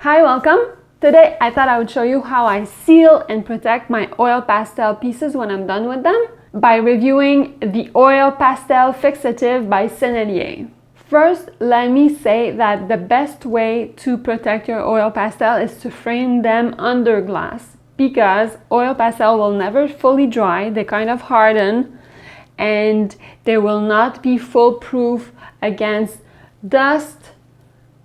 Hi, welcome! Today I thought I would show you how I seal and protect my oil pastel pieces when I'm done with them by reviewing the Oil Pastel Fixative by Sennelier. First, let me say that the best way to protect your oil pastel is to frame them under glass because oil pastel will never fully dry, they kind of harden, and they will not be foolproof against dust,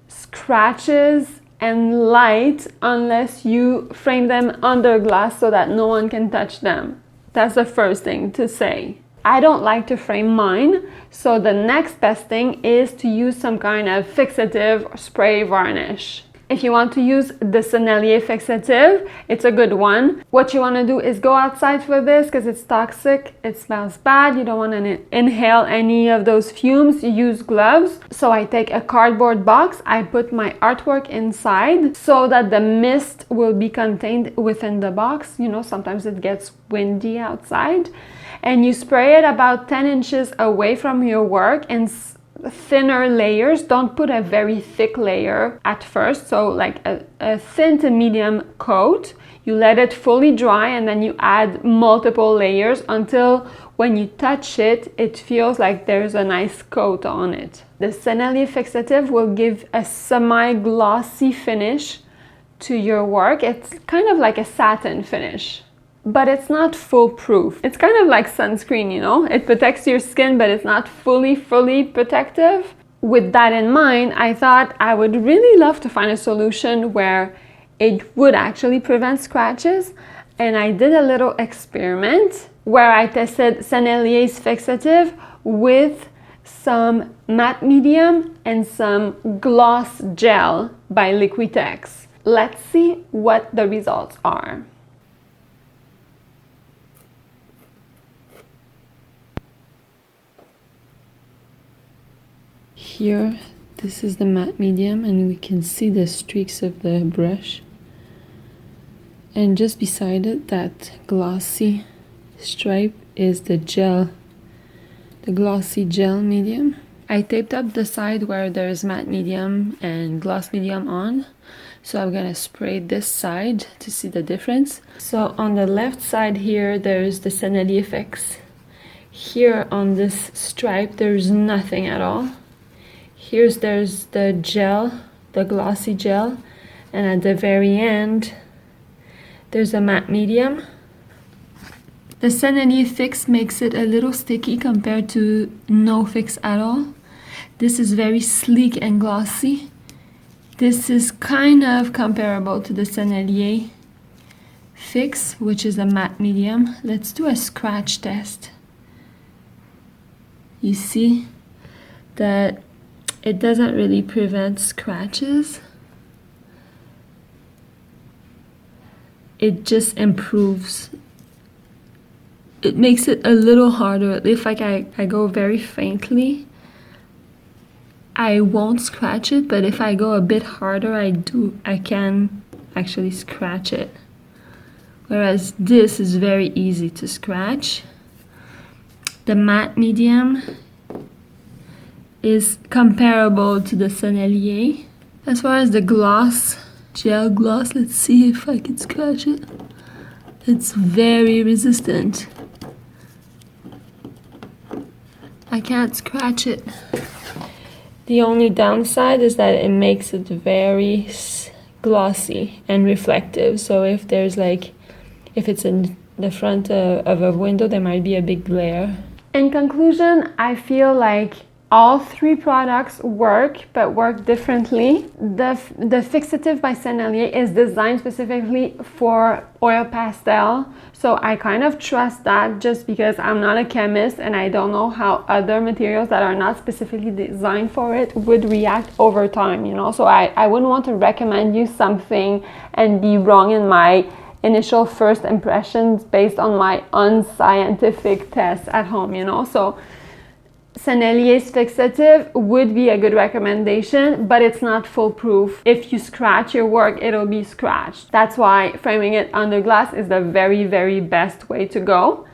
scratches, and light unless you frame them under glass so that no one can touch them. That's the first thing to say. I don't like to frame mine, so the next best thing is to use some kind of fixative spray varnish. If you want to use the Sennelier fixative, it's a good one. What you want to do is go outside for this because it's toxic, it smells bad, you don't want to inhale any of those fumes, you use gloves. So I take a cardboard box, I put my artwork inside so that the mist will be contained within the box. You know, sometimes it gets windy outside. And you spray it about 10 inches away from your work in thinner layers. Don't put a very thick layer at first, so like a thin to medium coat. You let it fully dry and then you add multiple layers until when you touch it, it feels like there's a nice coat on it. The Sennelier fixative will give a semi-glossy finish to your work. It's kind of like a satin finish. But it's not foolproof. It's kind of like sunscreen, you know? It protects your skin, but it's not fully protective. With that in mind, I thought I would really love to find a solution where it would actually prevent scratches. And I did a little experiment where I tested Sennelier's fixative with some matte medium and some gloss gel by Liquitex. Let's see what the results are. Here, this is the matte medium and we can see the streaks of the brush. And just beside it, that glossy stripe is the gel, the glossy gel medium. I taped up the side where there's matte medium and gloss medium on. So I'm gonna spray this side to see the difference. So on the left side here, there's the Sennelier Fix. Here on this stripe, there's nothing at all. There's the gel, the glossy gel, and at the very end, there's a matte medium. The Sennelier Fix makes it a little sticky compared to no fix at all. This is very sleek and glossy. This is kind of comparable to the Sennelier Fix, which is a matte medium. Let's do a scratch test. You see that it doesn't really prevent scratches. It just improves. It makes it a little harder. If like I go very faintly, I won't scratch it, but if I go a bit harder, I can actually scratch it. Whereas this is very easy to scratch. The matte medium is comparable to the Sennelier. As far as the gloss, gel gloss, let's see if I can scratch it. It's very resistant. I can't scratch it. The only downside is that it makes it very glossy and reflective. So if there's if it's in the front of a window, there might be a big glare. In conclusion, I feel like all three products work, but work differently. The Fixative by Sennelier is designed specifically for oil pastel, so I kind of trust that just because I'm not a chemist and I don't know how other materials that are not specifically designed for it would react over time, you know? So I wouldn't want to recommend you something and be wrong in my initial first impressions based on my unscientific tests at home, you know? So Sennelier's fixative would be a good recommendation, but it's not foolproof. If you scratch your work, it'll be scratched. That's why framing it under glass is the very best way to go.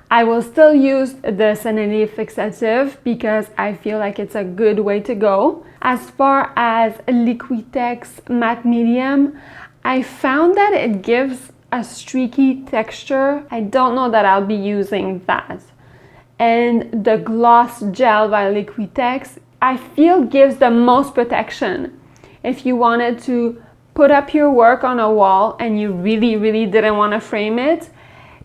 I will still use the Sennelier Fixative because I feel like it's a good way to go. As far as Liquitex Matte Medium, I found that it gives a streaky texture. I don't know that I'll be using that. And the Gloss Gel by Liquitex, I feel gives the most protection. If you wanted to put up your work on a wall and you really didn't want to frame it,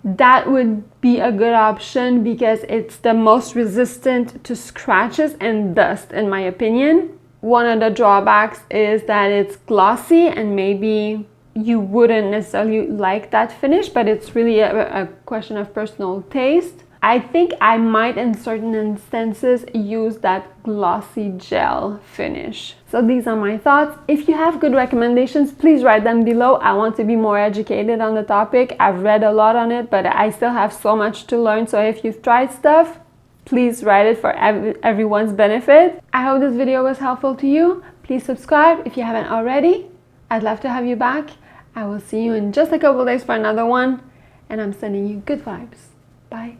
that would be a good option because it's the most resistant to scratches and dust, in my opinion. One of the drawbacks is that it's glossy and maybe you wouldn't necessarily like that finish, but it's really a question of personal taste. I think I might in certain instances use that glossy gel finish. So these are my thoughts. If you have good recommendations, please write them below. I want to be more educated on the topic. I've read a lot on it, but I still have so much to learn. So if you've tried stuff, please write it for everyone's benefit. I hope this video was helpful to you. Please subscribe if you haven't already. I'd love to have you back. I will see you in just a couple days for another one. And I'm sending you good vibes. Bye.